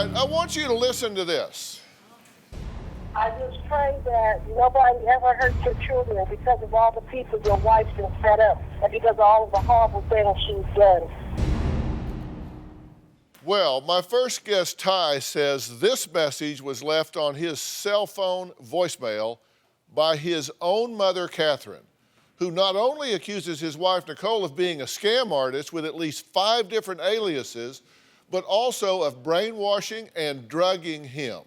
right, I want you to listen to this. I just pray that nobody ever hurts your children because of all the people your wife's been set up and because of all of the horrible things she's done. Well, my first guest, Ty, says this message was left on his cell phone voicemail by his own mother, Katherine, who not only accuses his wife, Nicole, of being a scam artist with at least 5 different aliases, but also of brainwashing and drugging him.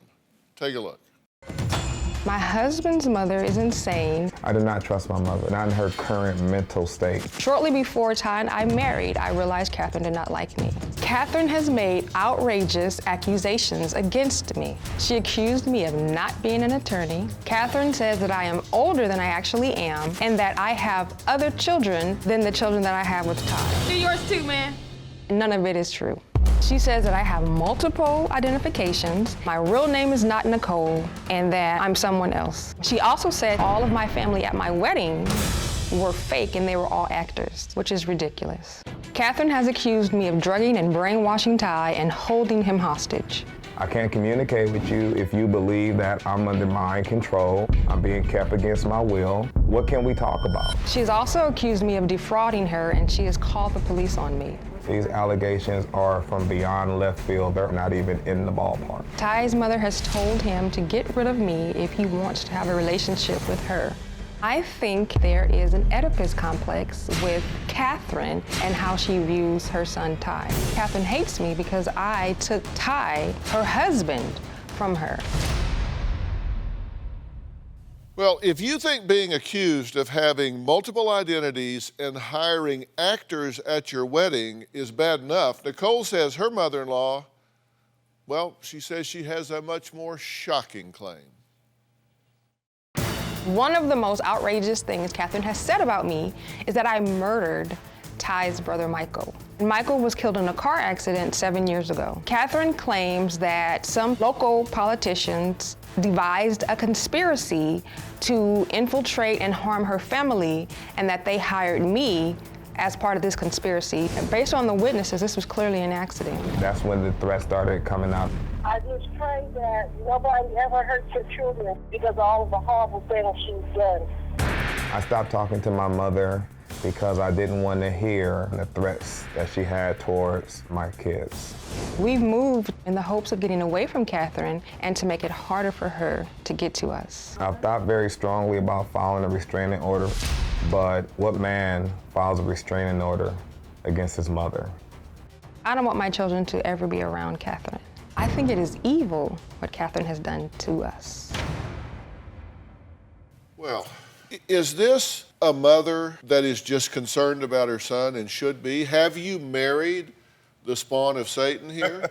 Take a look. My husband's mother is insane. I do not trust my mother, not in her current mental state. Shortly before Ty and I married, I realized Katherine did not like me. Katherine has made outrageous accusations against me. She accused me of not being an attorney. Katherine says that I am older than I actually am and that I have other children than the children that I have with Ty. Do yours too, man. None of it is true. She says that I have multiple identifications, my real name is not Nicole, and that I'm someone else. She also said all of my family at my wedding were fake and they were all actors, which is ridiculous. Katherine has accused me of drugging and brainwashing Ty and holding him hostage. I can't communicate with you if you believe that I'm under mind control, I'm being kept against my will. What can we talk about? She's also accused me of defrauding her, and she has called the police on me. These allegations are from beyond left field. They're not even in the ballpark. Ty's mother has told him to get rid of me if he wants to have a relationship with her. I think there is an Oedipus complex with Katherine and how she views her son Ty. Katherine hates me because I took Ty, her husband, from her. Well, if you think being accused of having multiple identities and hiring actors at your wedding is bad enough, Nicole says her mother-in-law, well, she says she has a much more shocking claim. One of the most outrageous things Katherine has said about me is that I murdered Ty's brother, Michael. Michael was killed in a car accident 7 years ago. Katherine claims that some local politicians devised a conspiracy to infiltrate and harm her family, and that they hired me as part of this conspiracy. Based on the witnesses, this was clearly an accident. That's when the threat started coming out. I just pray that nobody ever hurts your children because of all of the horrible things she's done. I stopped talking to my mother because I didn't want to hear the threats that she had towards my kids. We've moved in the hopes of getting away from Katherine and to make it harder for her to get to us. I've thought very strongly about filing a restraining order, but what man files a restraining order against his mother? I don't want my children to ever be around Katherine. I think it is evil what Katherine has done to us. Well, is this a mother that is just concerned about her son and should be? Have you married the spawn of Satan here?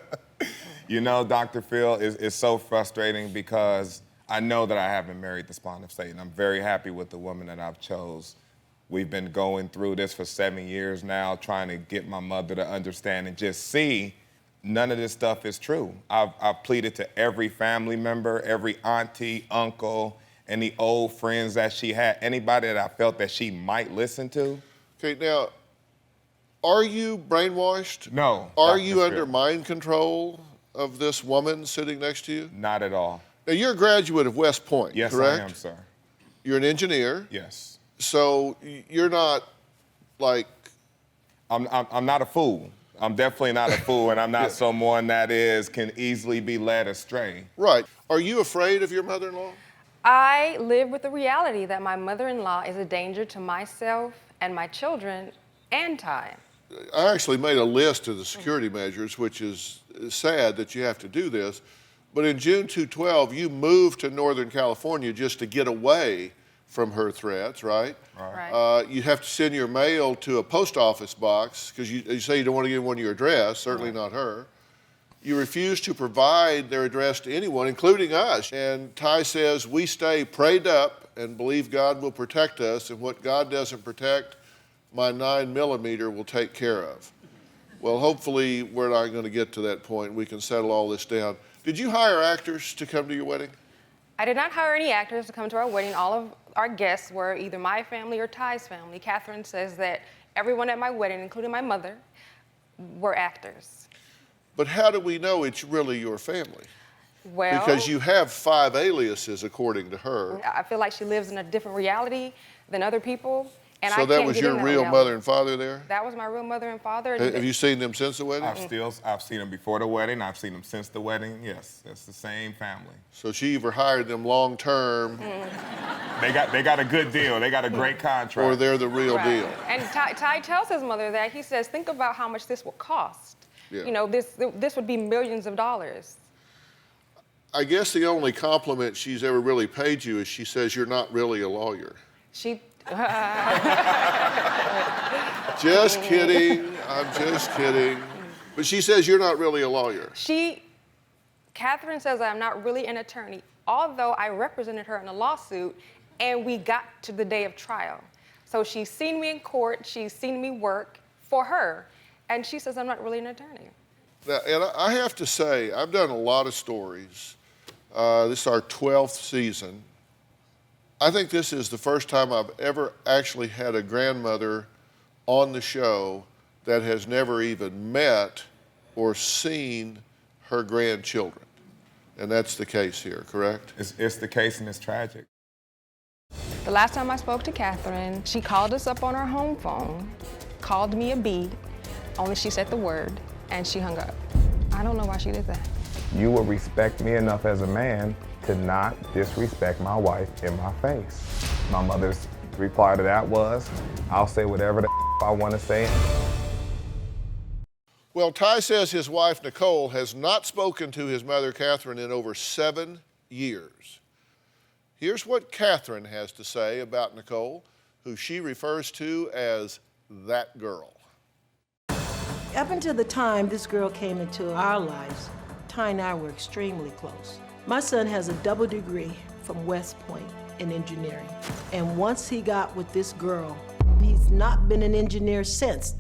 You know, Dr. Phil, it's so frustrating because I know that I haven't married the spawn of Satan. I'm very happy with the woman that I've chose. We've been going through this for 7 years now, trying to get my mother to understand and just see none of this stuff is true. I've pleaded to every family member, every auntie, uncle, and the old friends that she had, anybody that I felt that she might listen to. Okay, now, are you brainwashed? No. Are you under mind control of this woman sitting next to you? Not at all. Now, you're a graduate of West Point, yes, correct? I am, sir. You're an engineer. Yes. So you're not like... I'm not a fool. I'm definitely not a fool, and I'm not someone that can easily be led astray. Right. Are you afraid of your mother-in-law? I live with the reality that my mother-in-law is a danger to myself and my children and Ty. I actually made a list of the security measures, which is sad that you have to do this. But in June 2012, you moved to Northern California just to get away from her threats, right? Right. You have to send your mail to a post office box because you say you don't want to give one your address, certainly not her. You refuse to provide their address to anyone, including us. And Ty says, we stay prayed up and believe God will protect us, and what God doesn't protect, my 9mm will take care of. Well, hopefully we're not going to get to that point. We can settle all this down. Did you hire actors to come to your wedding? I did not hire any actors to come to our wedding. All of our guests were either my family or Ty's family. Katherine says that everyone at my wedding, including my mother, were actors. But how do we know it's really your family? Well, Because you have 5 aliases, according to her. I feel like she lives in a different reality than other people. And So I that can't was get your in that real reality. mother and father there? That was my real mother and father. Have you seen them since the wedding? I've seen them before the wedding. I've seen them since the wedding. Yes, it's the same family. So she either hired them long term They got a good deal. They got a great contract. or they're the real Right. deal. And Ty tells his mother that. He says, think about how much this will cost. Yeah. You know, this would be millions of dollars. I guess the only compliment she's ever really paid you is she says you're not really a lawyer. She, Just kidding. I'm just kidding. But she says you're not really a lawyer. Katherine says I'm not really an attorney, although I represented her in a lawsuit and we got to the day of trial. So she's seen me in court, she's seen me work for her, and she says I'm not really an attorney. Now, and I have to say, I've done a lot of stories. This is our 12th season. I think this is the first time I've ever actually had a grandmother on the show that has never even met or seen her grandchildren. And that's the case here, correct? It's the case, and it's tragic. The last time I spoke to Katherine, she called us up on her home phone, called me a B, only she said the word, and she hung up. I don't know why she did that. You will respect me enough as a man to not disrespect my wife in my face. My mother's reply to that was, I'll say whatever the I want to say. Well, Ty says his wife, Nicole, has not spoken to his mother, Katherine, in over 7 years. Here's what Katherine has to say about Nicole, who she refers to as that girl. Up until the time this girl came into our lives, Ty and I were extremely close. My son has a double degree from West Point in engineering. And once he got with this girl, he's not been an engineer since.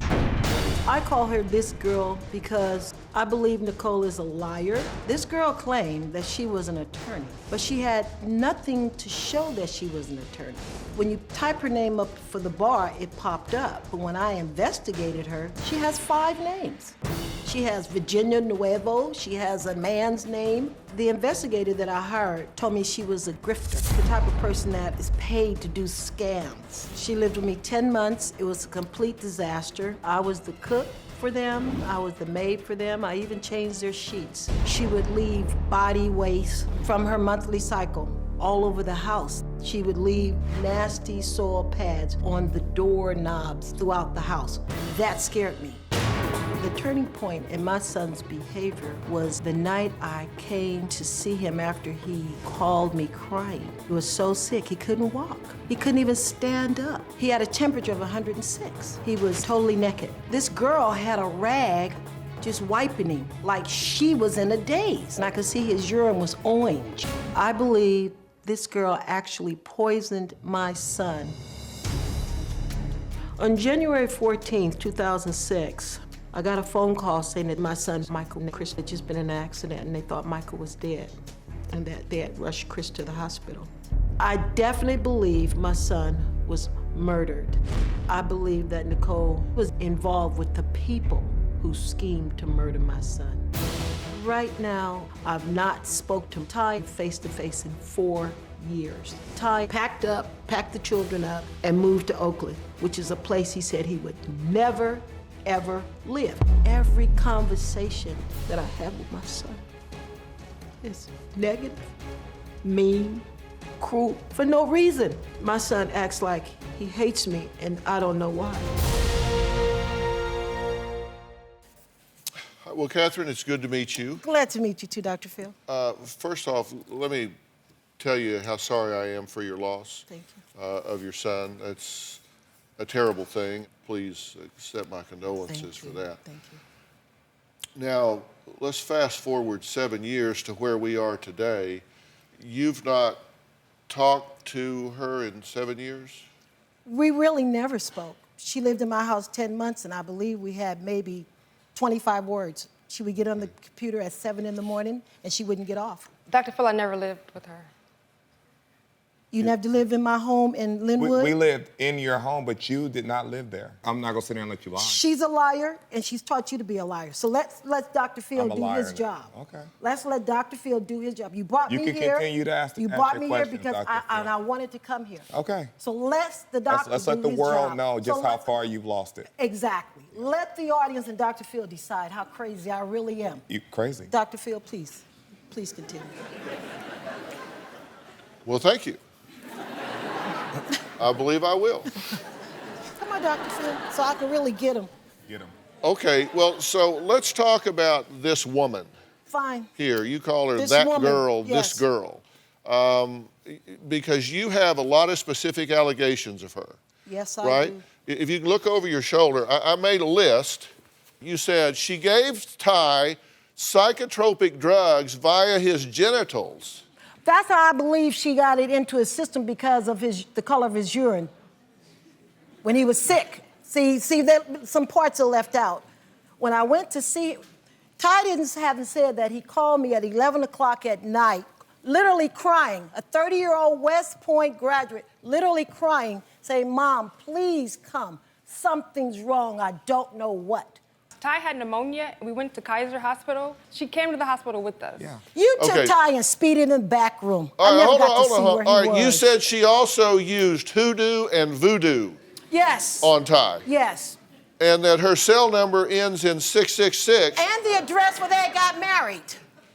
I call her this girl because I believe Nicole is a liar. This girl claimed that she was an attorney, but she had nothing to show that she was an attorney. When you type her name up for the bar, it popped up. But when I investigated her, she has 5 names. She has Virginia Nuevo, she has a man's name. The investigator that I hired told me she was a grifter, the type of person that is paid to do scams. She lived with me 10 months. It was a complete disaster. I was the cook for them. I was the maid for them. I even changed their sheets. She would leave body waste from her monthly cycle all over the house. She would leave nasty soil pads on the doorknobs throughout the house. That scared me. The turning point in my son's behavior was the night I came to see him after he called me crying. He was so sick, he couldn't walk. He couldn't even stand up. He had a temperature of 106. He was totally naked. This girl had a rag just wiping him like she was in a daze. And I could see his urine was orange. I believe this girl actually poisoned my son. On January 14th, 2006, I got a phone call saying that my son, Michael and Chris, had just been in an accident and they thought Michael was dead and that they had rushed Chris to the hospital. I definitely believe my son was murdered. I believe that Nicole was involved with the people who schemed to murder my son. Right now, I've not spoke to Ty face-to-face in 4 years. Ty packed the children up, and moved to Oakland, which is a place he said he would never, ever live. Every conversation that I have with my son is negative, mean, cruel, for no reason. My son acts like he hates me, and I don't know why. Well, Katherine, it's good to meet you. Glad to meet you too, Dr. Phil. First off, let me tell you how sorry I am for your loss. Thank you. Of your son. That's a terrible thing. Please accept my condolences for that. Thank you. Now, let's fast forward 7 years to where we are today. You've not talked to her in 7 years? We really never spoke. She lived in my house 10 months, and I believe we had maybe 25 words. She would get on the computer at 7 in the morning, and she wouldn't get off. Dr. Phil, I never lived with her. You never lived in my home in Linwood? We lived in your home, but you did not live there. I'm not gonna sit there and let you lie. She's a liar, and she's taught you to be a liar. So let's let Dr. Phil I'm a do liar his now. job. Okay. Let's let Dr. Phil do his job. You brought You me can here. continue to ask You answer brought me here questions, because Dr. Phil. I wanted to come here. Okay. So let's the doctor Let's do let the his world job. know just So how let- far you've lost it. Exactly. Let the audience and Dr. Phil decide how crazy I really am. You crazy. Dr. Phil, please continue. Well, thank you. I believe I will. Come on, Dr. Phil, so I can really get him. Get him. Okay, well, so let's talk about this woman Fine. here. You call her This that woman, girl, yes. this girl. Because you have a lot of specific allegations of her. Yes, I Right? do. If you look over your shoulder, I made a list. You said she gave Ty psychotropic drugs via his genitals. That's how I believe she got it into his system because of the color of his urine. When he was sick. See, some parts are left out. When I went to see, Ty haven't said that he called me at 11 o'clock at night, literally crying, a 30-year-old West Point graduate, literally crying, saying, "Mom, please come. Something's wrong. I don't know what." Ty had pneumonia. We went to Kaiser Hospital. She came to the hospital with us. Yeah. You took Okay. Ty and speeded in the back room. All I right, never hold got on, to hold see on. where he All right, was. you said she also used hoodoo and voodoo Yes. on Ty, Yes. and that her cell number ends in 666. And the address where they got married.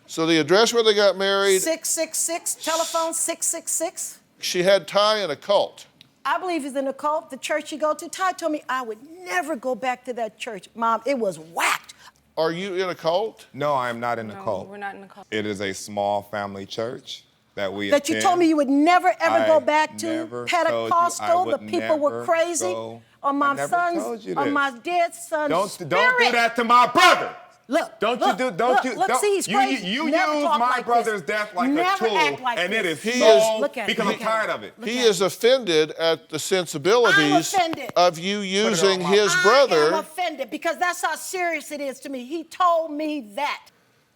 So the address where they got married, 666, telephone 666. she had Ty in a cult. I believe he's in the cult, the church you go to. Ty told me I would never go back to that church. Mom, it was whacked. Are you in a cult? No, I am not in the No, cult. we're not in the cult. It is a small family church that we That you attend. told me you would never, ever go I back to. never Pentecostal, told you I the would people were never crazy. go. On I my never son's, told you on this. my dead son's Don't spirit. do that to my brother. Look, Don't look, you look, see, he's crazy. You Never use talk my like brother's this. death like Never a tool, act like and it this. is He so is- Look at because him, I'm tired of it. He is offended at the sensibilities I'm offended. of you using my- his I am brother. offended because that's how serious it is to me. He told me that.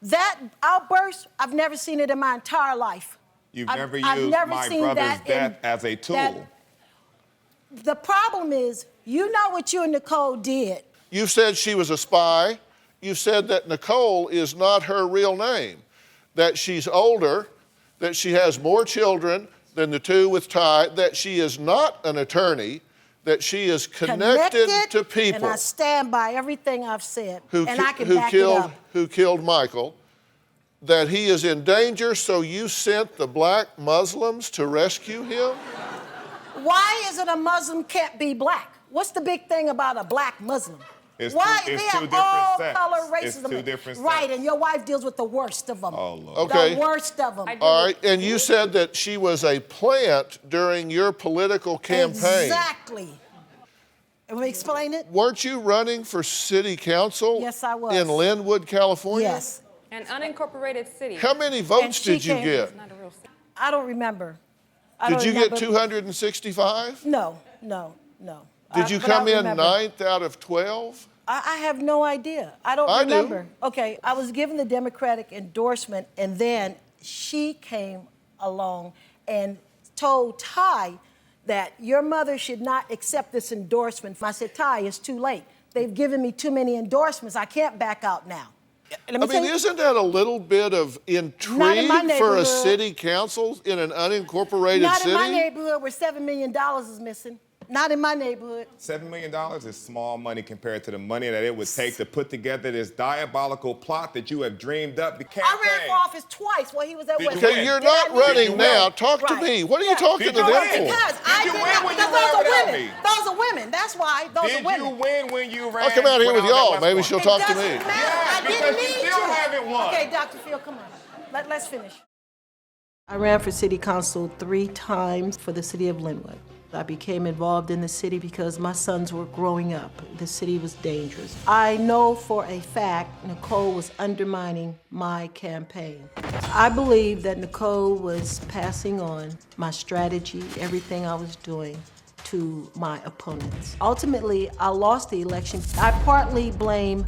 That outburst, I've never seen it in my entire life. You've I've never never used my seen brother's that death in- as a tool. that- The problem is, you know what you and Nicole did. You've said she was a spy. You've said that Nicole is not her real name, that she's older, that she has more children than the two with Ty, that she is not an attorney, that she is connected to people And I stand by everything I've said. who, and ki- I can who back killed it up. who killed Michael, that he is in danger, so you sent the black Muslims to rescue him? Why is it a Muslim can't be black? What's the big thing about a black Muslim? It's Why two- it's they two have different all sects. color It's racism? two different Right, sects. and your wife deals with the worst of them. Oh, Lord. Okay. The worst of them. All right, and you said that she was a plant during your political campaign. Exactly. Let me explain it. Weren't you running for city council? Yes, I was. In Linwood, California? Yes. An unincorporated city. How many And votes she did you came- get? It's not a real city. I don't remember. I Did don't you get remember. 265? No. Did you But I come in remember. 9th out of 12? I have no idea. I don't I do. remember. Okay, I was given the Democratic endorsement, and then she came along and told Ty that your mother should not accept this endorsement. I said, Ty, it's too late. They've given me too many endorsements. I can't back out now. Let me I tell mean, you- isn't that a little bit of Not in my intrigue for a neighborhood. city council in an unincorporated Not city? in my neighborhood where $7 million is missing. Not in my neighborhood. $7 million is small money compared to the money that it would take to put together this diabolical plot that you have dreamed up. The I ran campaign. for office twice while he was at Did West you Okay, Point. win? you're Did I not win? running you now. win? Talk to Right. me. What are you Yeah. talking Did to you them win? for? Because I you did win not, when you because those ran are without women. me? Those are women. That's why. Those Did are women. you win when you ran? I'll come out here when with I was at y'all. West Maybe Point? she'll It talk to doesn't me. matter. Yeah, I because didn't you need still to. haven't won. Okay, Dr. Phil, come on. Let's finish. I ran for city council 3 times for the city of Linwood. I became involved in the city because my sons were growing up. The city was dangerous. I know for a fact Nicole was undermining my campaign. I believe that Nicole was passing on my strategy, everything I was doing, to my opponents. Ultimately, I lost the election. I partly blame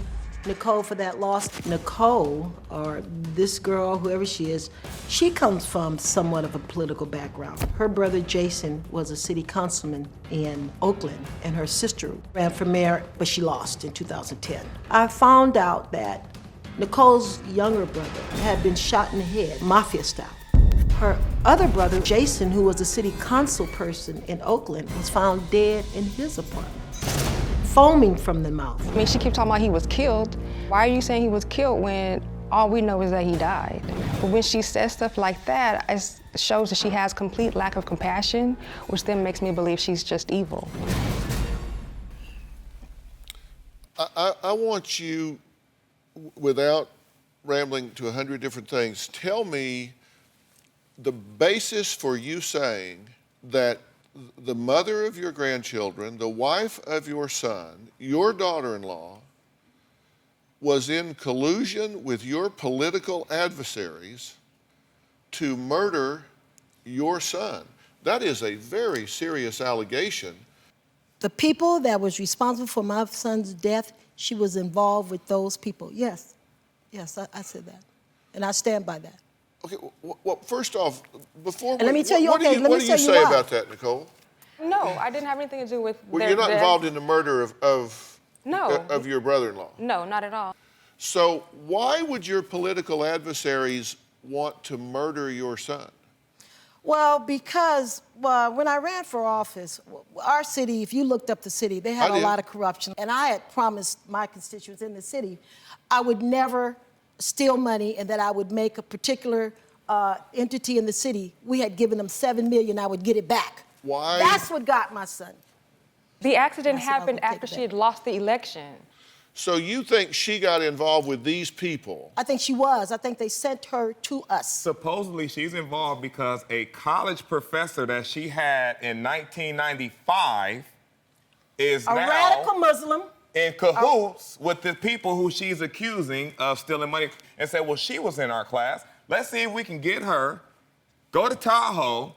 Nicole for that loss. Nicole, or this girl, whoever she is, she comes from somewhat of a political background. Her brother Jason was a city councilman in Oakland, and her sister ran for mayor, but she lost in 2010. I found out that Nicole's younger brother had been shot in the head, mafia style. Her other brother, Jason, who was a city council person in Oakland, was found dead in his apartment, foaming from the mouth. I mean, she keeps talking about he was killed. Why are you saying he was killed when all we know is that he died? But when she says stuff like that, it shows that she has complete lack of compassion, which then makes me believe she's just evil. I want you, without rambling to 100 different things, tell me the basis for you saying that the mother of your grandchildren, the wife of your son, your daughter-in-law, was in collusion with your political adversaries to murder your son. That is a very serious allegation. The people that was responsible for my son's death, she was involved with those people. Yes, I said that, and I stand by that. Okay, well, first off, before And let me tell you, what okay, do you, let me what do you tell you say why. about that, Nicole? No, I didn't have anything to do with Well, you're not involved in the murder No. of your brother-in-law. No, not at all. So why would your political adversaries want to murder your son? Well, because when I ran for office, our city, if you looked up the city, they had I a did. lot of corruption. And I had promised my constituents in the city I would never steal money and that I would make a particular entity in the city. We had given them $7 million, I would get it back. Why? That's what got my son. The accident I said I happened would take after it she back. had lost the election. So you think she got involved with these people? I think she was. I think they sent her to us. Supposedly, she's involved because a college professor that she had in 1995 is A now radical Muslim. in cahoots with the people who she's accusing of stealing money, and said, well, she was in our class. Let's see if we can get her, go to Tahoe,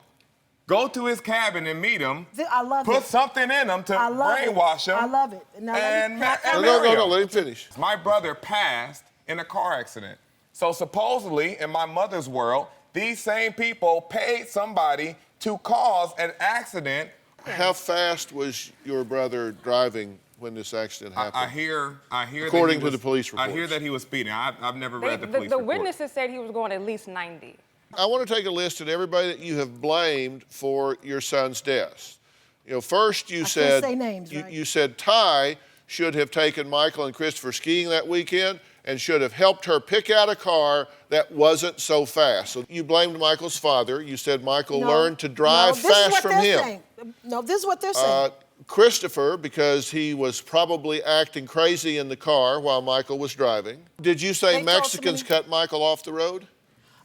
go to his cabin and meet him, I love put it. something in him to I love it. brainwash him. I love it. Now, let me- and can I- marry No, him. let him finish. My brother passed in a car accident. So supposedly, in my mother's world, these same people paid somebody to cause an accident. How fast was your brother driving when this accident happened? I hear According that he to the police I hear reports. that he was speeding. I've never read the police The report. witnesses said he was going at least 90. I want to take a list of everybody that you have blamed for your son's death. You know, first you can't said say names, right? you said Ty should have taken Michael and Christopher skiing that weekend and should have helped her pick out a car that wasn't so fast. So you blamed Michael's father. You said Michael learned to drive this is fast what from they're him. saying. No, this is what they're saying. Christopher, because he was probably acting crazy in the car while Michael was driving. Did you say They told Mexicans somebody- cut Michael off the road?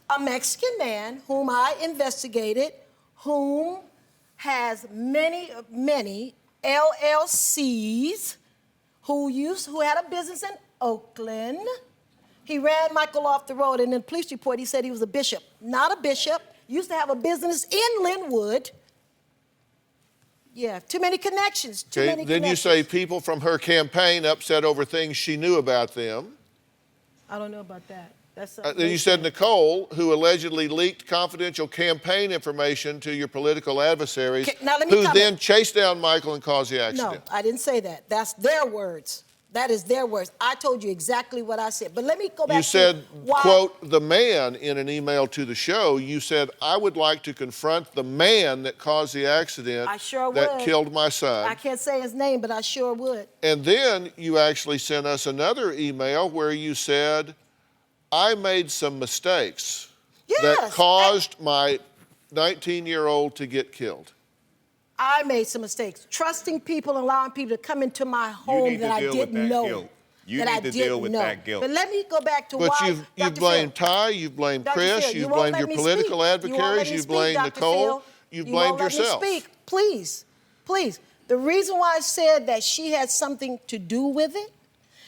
A Mexican man whom I investigated, whom has many LLCs, who had a business in Oakland. He ran Michael off the road, and in the police report, he said he was a bishop. Not a bishop. Used to have a business in Linwood. Yeah, too many connections. Too many Then you connections. say people from her campaign upset over things she knew about them. I don't know about that. That's Then you said Nicole, who allegedly leaked confidential campaign information to your political adversaries, Okay, now let me who comment. then chased down Michael and caused the No, accident. I didn't say that. That's their words. That is their words. I told you exactly what I said. But let me go back You said, to why. quote, the man in an email to the show. You said, I would like to confront the man that caused the accident I sure that would. killed my son. I can't say his name, but I sure would. And then you actually sent us another email where you said, I made some mistakes that Yes, caused my 19-year-old to get killed. I made some mistakes. Trusting people, allowing people to come into my home need that to I deal with didn't that know. guilt. You that need I to didn't deal with know. that guilt. But let me go back to But why. you've Dr. blamed Phil, Ty, you've blamed Dr. Chris, Phil, you you've won't blamed let your me political speak. You won't let adversaries, me you've speak, blamed Dr. Nicole, Phil. you've You blamed won't let me yourself. speak. Please, please. The reason why I said that she had something to do with it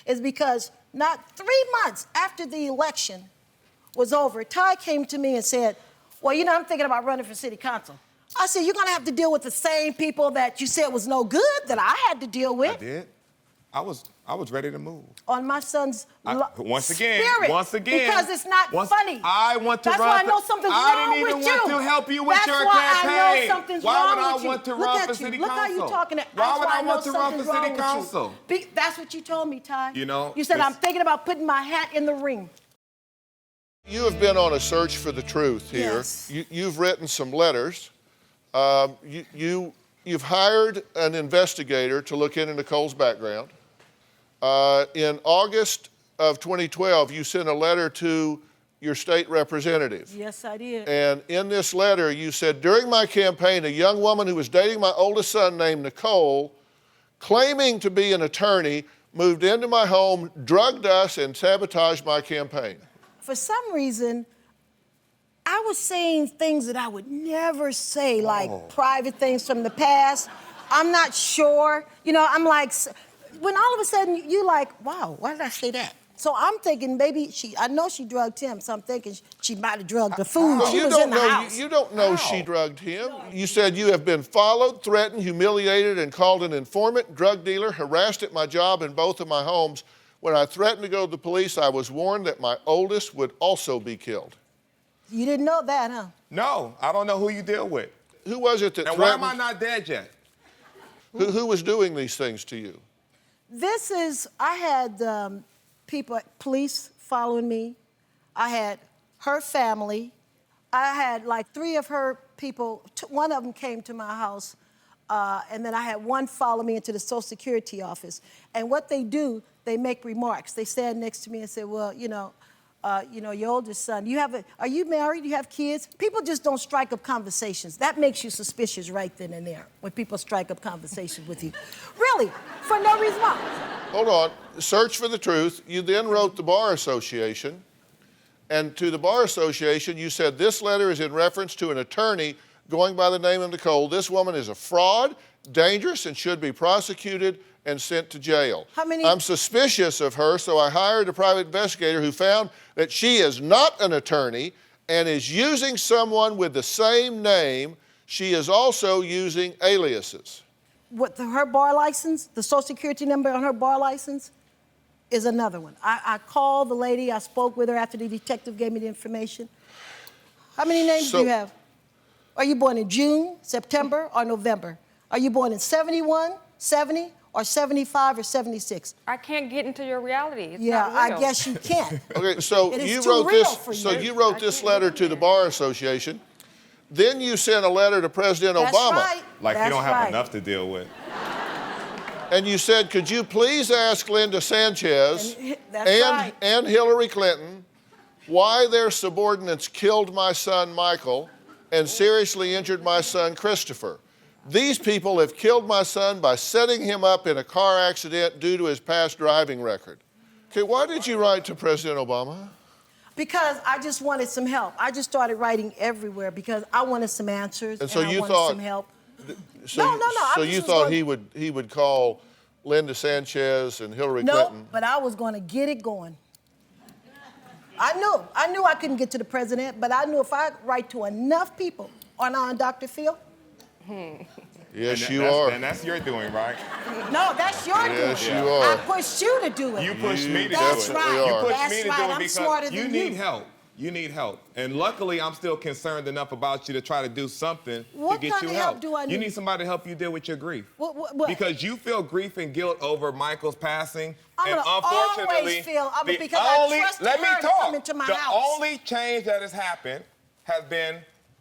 is because not 3 months after the election was over, Ty came to me and said, well, you know, I'm thinking about running for city council. I said, you're gonna have to deal with the same people that you said was no good that I had to deal with. I did. I I was ready to move. On my son's Once again, spirit, because it's not funny. I want to That's run. why I know something's wrong with you. I didn't even want to help you with That's your why campaign. I know something's Why wrong would I with you. want to Look run at for you. city Look council? how you talking. Why would I want to run for city council? That's what you told me, Ty. You know, you said I'm thinking about putting my hat in the ring. You have been on a search for the truth here. Yes. You've written some letters. You've hired an investigator to look into Nicole's background. In August of 2012, you sent a letter to your state representative. Yes, I did. And in this letter, you said, during my campaign, a young woman who was dating my oldest son named Nicole, claiming to be an attorney, moved into my home, drugged us, and sabotaged my campaign. For some reason, I was saying things that I would never say, like private things from the past. I'm not sure. You know, I'm like, when all of a sudden you like, wow, why did I say that? So I'm thinking maybe I know she drugged him, so I'm thinking she might have drugged the food. She was in the house. You don't know she drugged him. You said you have been followed, threatened, humiliated, and called an informant, drug dealer, harassed at my job in both of my homes. When I threatened to go to the police, I was warned that my oldest would also be killed. You didn't know that, huh? No, I don't know who you deal with. Who was it that and threatened? why am I not dead yet? Who was doing these things to you? I had police following me. I had her family. I had like 3 of her people. One of them came to my house, and then I had one follow me into the Social Security office. And what they do, they make remarks. They stand next to me and say, well, your oldest son, are you married? Do you have kids? People just don't strike up conversations. That makes you suspicious right then and there, when people strike up conversations with you. Really, for no reason why. Hold on. Search for the truth. You then wrote the Bar Association. And to the Bar Association, you said, this letter is in reference to an attorney going by the name of Nicole. This woman is a fraud, dangerous, and should be prosecuted and sent to jail. I'm suspicious of her, so I hired a private investigator who found that she is not an attorney and is using someone with the same name. She is also using aliases. Her bar license, the Social Security number on her bar license is another one. I called the lady, I spoke with her after the detective gave me the information. How many names do you have? Are you born in June, September, or November? Are you born in 71, 70, or 75, or 76? I can't get into your reality. It's yeah, not real. I guess you can't. Okay, so you wrote this letter to the Bar Association. Then you sent a letter to President Obama. Right. Like you don't have enough to deal with. And you said, could you please ask Linda Sanchez and Hillary Clinton why their subordinates killed my son Michael and seriously injured my son Christopher? These people have killed my son by setting him up in a car accident due to his past driving record. Okay, why did you write to President Obama? Because I just wanted some help. I just started writing everywhere because I wanted some answers and so I wanted some help. No. So you thought he would call Linda Sanchez and Hillary Clinton? No, but I was going to get it going. I knew I couldn't get to the president, but I knew if I write to enough people, on Dr. Phil? Yes, you are. And that's your doing, right? No, that's your doing. Yes, you are. I pushed you to do it. You pushed me to do it. That's right. You pushed me to do it I'm because smarter you than need help. You need help. And luckily, I'm still concerned enough about you to try to do something to get you help. Do I need? You need somebody to help you deal with your grief. What? Because you feel grief and guilt over Michael's passing. I'm and unfortunately, always feel, because I trusted let me her to talk. come into my the house. only change that has happened has been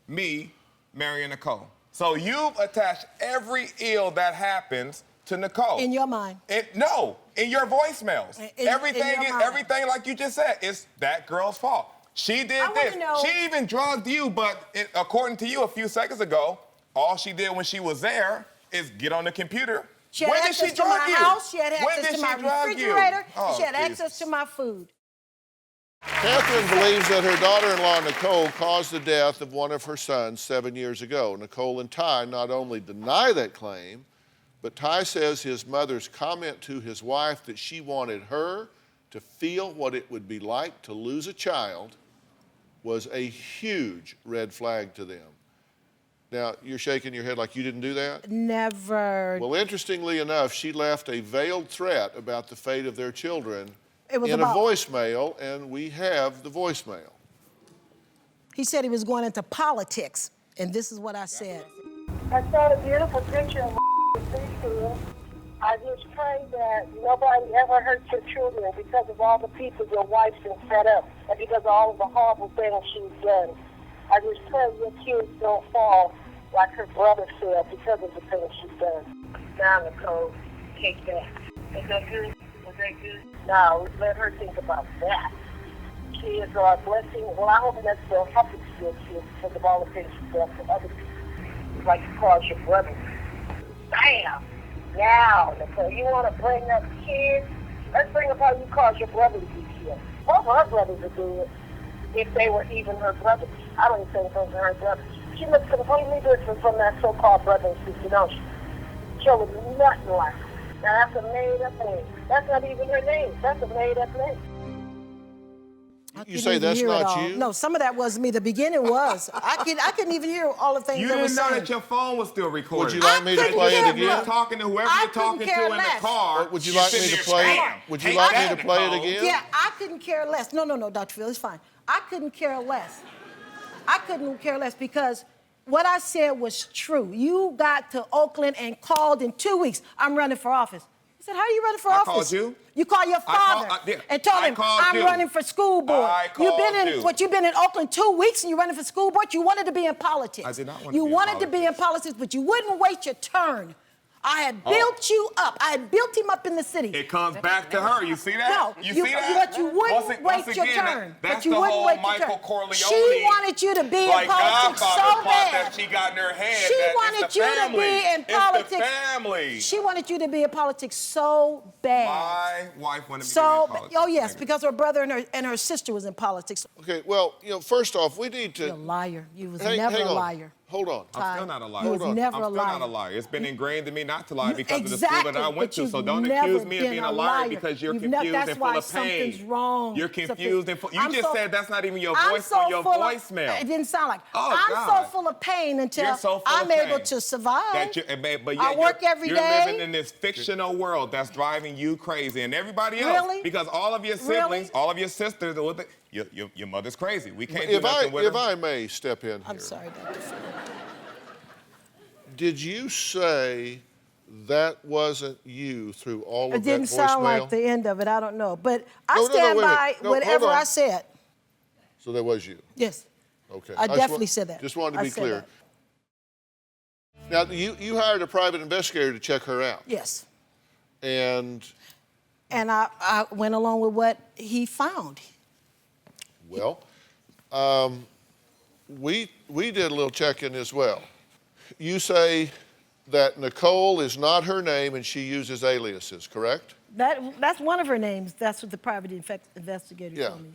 me marrying Nicole. So you've attached every ill that happens to Nicole. In your mind? No, in your voicemails. Everything like you just said, it's that girl's fault. She did this. She even drugged you, but according to you a few seconds ago, all she did when she was there is get on the computer. She had access to my house. She had access to my refrigerator. She had access to my food. Katherine believes that her daughter-in-law, Nicole, caused the death of one of her sons 7 years ago. Nicole and Ty not only deny that claim, but Ty says his mother's comment to his wife that she wanted her to feel what it would be like to lose a child was a huge red flag to them. Now, you're shaking your head like you didn't do that? Never. Well, interestingly enough, she left a veiled threat about the fate of their children It was in about- a voicemail, and we have the voicemail. He said he was going into politics, and this is what I said. I saw a beautiful picture of preschool. I just pray that nobody ever hurts your children because of all the people your wife's been set up and because of all of the horrible things she's done. I just pray your kids don't fall like her brother fell because of the things she's done. Now, Nicole, take that. Is that good? Was that good? Now, let her think about that. Kids are a blessing. Well, I hope that's the helping your kids because of all the things she's done for other people. Like you call your brother. Bam! Now, Nicole, you want to bring up kids? Let's bring up how you caused your brother to be killed. Both her brothers are good if they were even her brothers. I don't even think those are her brothers. She looks completely different from that so-called brother and sister, don't she? She was nothing like her. Now, that's a made-up name. That's not even her name. That's a made-up name. You say that's not you? No, some of that wasn't me. The beginning was. I couldn't even hear all the things You they were didn't know saying. that your phone was still recording. Would you like me to couldn't play it hear, again? You're talking to whoever I you're talking couldn't care to in the less. car. Would you like me to play it? Would you like me to play it again? Yeah, I couldn't care less. No, Dr. Phil, it's fine. I couldn't care less. I couldn't care less because what I said was true. You got to Oakland and called in 2 weeks. I'm running for office. I said, how are you running for office? called you. You called your father and told him, I'm running for school board. You've been in Oakland 2 weeks and you're running for school board? You wanted to be in politics. I did not want to You be in wanted to be in politics, but you wouldn't wait your turn. I had built you up. I had built him up in the city. It comes back to her. You see that? No, you see that? But you wouldn't wait your turn. That's But you the wouldn't whole wait your Michael turn. Corleone. She wanted you to be in like politics Godfather so plot bad. that she got in her head. She that wanted it's the you to family. be in politics. It's the family. She wanted you to be in politics so bad. My wife wanted me to be in So, politics. oh yes, because her brother and her sister was in politics. Okay, well, first off, we need to... You're a liar. You was Hang never a on. liar. Hold on. I'm still not a liar. You was never I'm a still liar. not a liar. It's been ingrained in me not to lie because of the Exactly, school that I went but to. you've So don't never accuse me of been being a a liar liar. because you're You've confused that's and why full of pain. something's wrong. You're confused and full. You I'm just so- said that's not even your I'm voice so on your full of- voicemail. It didn't sound like. Oh, I'm God. so full of pain until You're so full I'm of able pain. to survive. But yet I work every you're day. living in this fictional world that's driving you crazy and everybody else. Really? Because all of your siblings, all of your sisters, your mother's crazy. We can't do If nothing with her. if I may step in here. I'm sorry, Dr. Phil. Did you say that wasn't you through all of It didn't that voicemail? sound like the end of it. I don't know. But I No, stand wait a by minute. No, whatever hold on. I said. So that was you? Yes. Okay. I just definitely said that. Just wanted to I be said clear. Now, you hired a private investigator to check her out. Yes. And, I went along with what he found. well, we did a little checking as well. You say that Nicole is not her name and she uses aliases, correct? That's one of her names. That's what the private investigator Yeah. told me.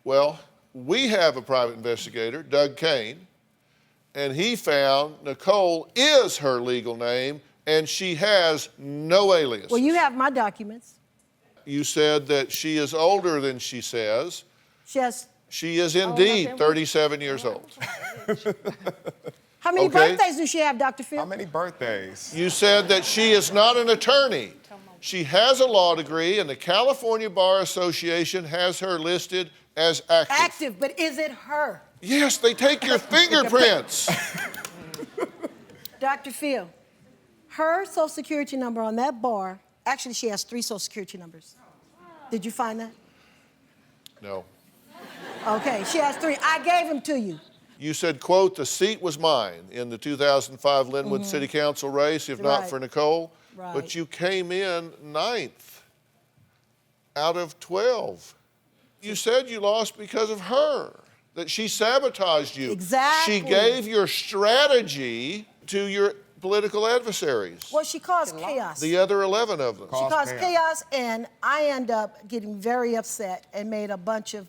Well, we have a private investigator, Doug Kane, and he found Nicole is her legal name and she has no alias. Well, you have my documents. You said that she is older than she says. She has. She is indeed 37 years old. How many Okay. birthdays does she have, Dr. Phil? How many birthdays? You said that she is not an attorney. She has a law degree, and the California Bar Association has her listed as active. Active, but is it her? Yes, they take your fingerprints. Dr. Phil, her social security number on that bar, actually she has 3 social security numbers. Did you find that? No. Okay, she has 3. I gave them to you. You said, quote, the seat was mine in the 2005 Linwood City Council race, if not Right. for Nicole. Right. But you came in 9th out of 12. You said you lost because of her, that she sabotaged you. Exactly. She gave your strategy to your political adversaries, Well, she caused chaos. the other 11 of them. She caused chaos, and I end up getting very upset and made a bunch of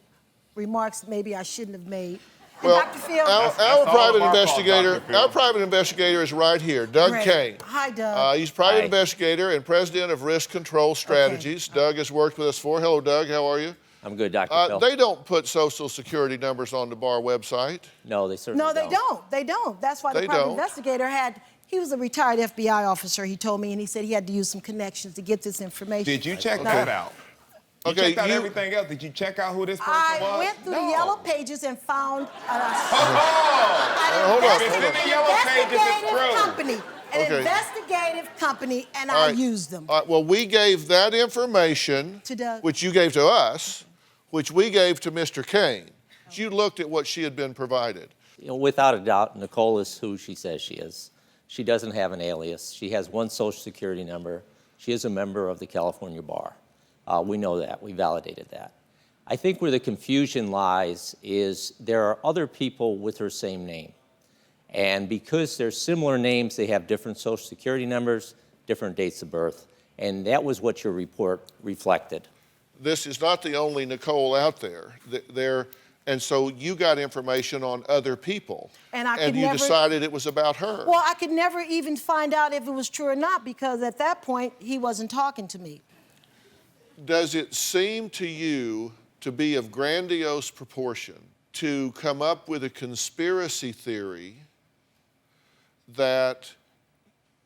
remarks maybe I shouldn't have made. And Well, Dr. Phil, our all private of our fault, investigator, Dr. Phil. our private investigator is right here, Doug Great. Kane. Hi, Doug. He's private Hi. investigator and president of Risk Control Strategies. Doug has worked with us before. Hello, Doug. How are you? I'm good, Dr. Phil. They don't put social security numbers on the bar website. No, they certainly No, don't. they don't. They don't. That's why the They private don't. investigator he was a retired FBI officer, he told me, and he said he had to use some connections to get this information. Did you check that out? You Okay, checked out everything else. Did you check out who this person was? I went through the yellow pages and found Hold If on. it's in the yellow pages, it's true. An Okay. investigative company, and All I right. used them. All right, well, we gave that information, To Doug. which you gave to us, which we gave to Mr. Kane. You looked at what she had been provided. You know, without a doubt, Nicole is who she says she is. She doesn't have an alias. She has one social security number. She is a member of the California Bar. We know that. We validated that. I think where the confusion lies is there are other people with her same name. And because they're similar names, they have different social security numbers, different dates of birth. And that was what your report reflected. This is not the only Nicole out there. And so you got information on other people. And I could you never- decided it was about her. Well, I could never even find out if it was true or not because at that point, he wasn't talking to me. Does it seem to you to be of grandiose proportion to come up with a conspiracy theory that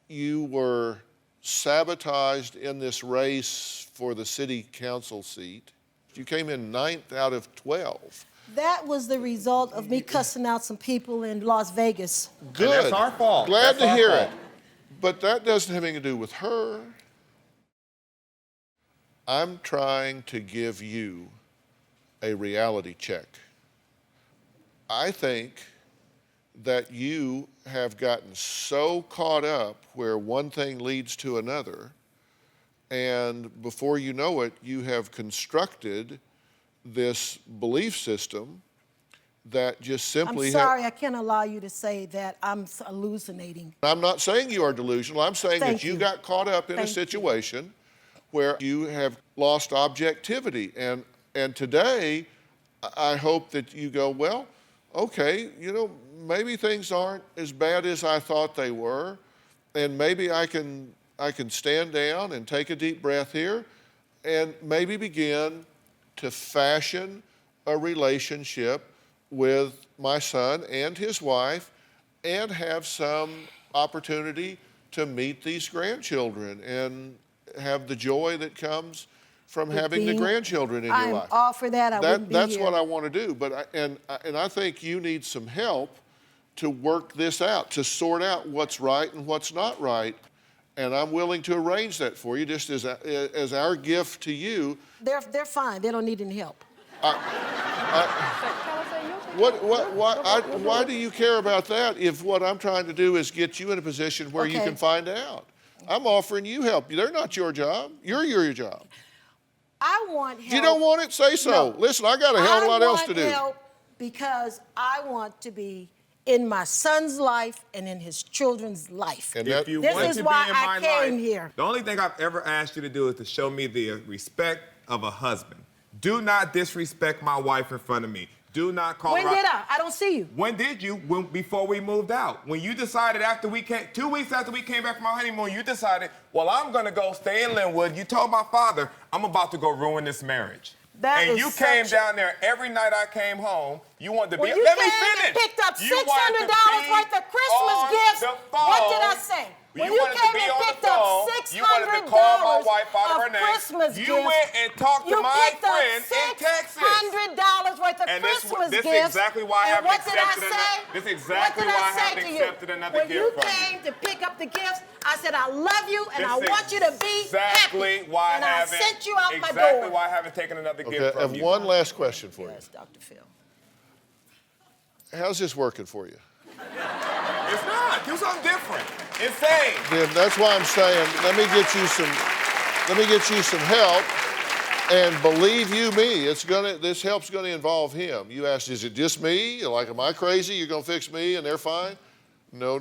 you were sabotaged in this race for the city council seat? You came in 9th out of 12. That was the result of me cussing out some people in Las Vegas. Good. And that's our fault. Glad That's to our hear fault. it. But that doesn't have anything to do with her. I'm trying to give you a reality check. I think that you have gotten so caught up where one thing leads to another, and before you know it, you have constructed this belief system that just simply... I'm sorry, I can't allow you to say that I'm hallucinating. I'm not saying you are delusional. I'm saying Thank that you you. got caught up in a Thank you. situation where you have lost objectivity. And today, I hope that you go, well, okay, maybe things aren't as bad as I thought they were, and maybe I can stand down and take a deep breath here and maybe begin to fashion a relationship with my son and his wife and have some opportunity to meet these grandchildren and have the joy that comes from having the grandchildren in your I'm life. all for that. I wouldn't be That's here. what I want to do. But I think you need some help to work this out, to sort out what's right and what's not right. And I'm willing to arrange that for you, just as our gift to you. They're fine. They don't need any help. Why do you care about that if what I'm trying to do is get you in a position where you Okay. can find out? I'm offering you help. They're not your job. You're your job. I want help. If you don't want it, say so. No. Listen, I got a hell of a lot else to do. I want help because I want to be in my son's life and in his children's life. And If you This want is to why be in I my came life, here. the only thing I've ever asked you to do is to show me the respect of a husband. Do not disrespect my wife in front of me. Do not call When her did out. I? I don't see you. When did you? Before we moved out. When you decided after we came, 2 weeks after we came back from our honeymoon, you decided, well, I'm gonna go stay in Linwood. You told my father, I'm about to go ruin this marriage. That and is you came such- down there every night I came home. You wanted to be. When you Let me came finish. and picked up You wanted to $600 be worth of Christmas on gifts, the what did I phone. say? When You you wanted to came be and on the picked up phone. $600 You wanted to call my wife out of her of name. Christmas You gifts. went and talked to You my picked up friend in Texas. $600 worth of And Christmas this gifts. is exactly why I And haven't what did I accepted say? another. This is exactly What did why I say haven't to you? accepted another when gift you from you. came to pick up the gifts, I said, I love you and I This is want you to be exactly happy. why and I I haven't. sent you out my Exactly door. why I haven't taken another Okay, gift I from have you. one last question for Yes, Dr. Phil. you. How's this working for you? It's not. Do something different. Insane. Then that's why I'm saying, let me get you some help. And believe you me, this help's gonna involve him. You asked, is it just me? Like, am I crazy? You're gonna fix me and they're fine? No.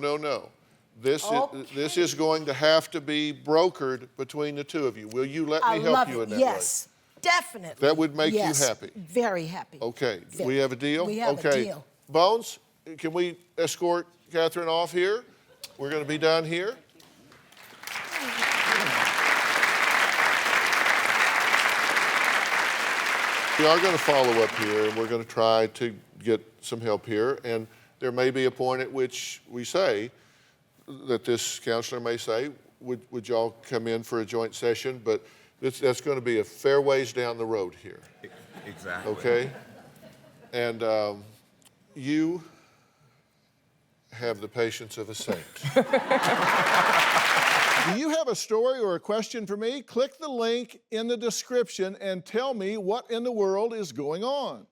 This is going to have to be brokered between the two of you. Will you let I me help love you it. in that Yes, definitely. That would make you Yes, happy. Very happy. way? Okay, do Very. we have a deal? We have okay. a deal. Bones, can we escort Katherine off here? We're gonna be done here. We are going to follow up here, and we're going to try to get some help here. And there may be a point at which we say that this counselor may say, would y'all come in for a joint session? But that's going to be a fair ways down the road here. Exactly. Okay? And you have the patience of a saint. Do you have a story or a question for me? Click the link in the description and tell me what in the world is going on.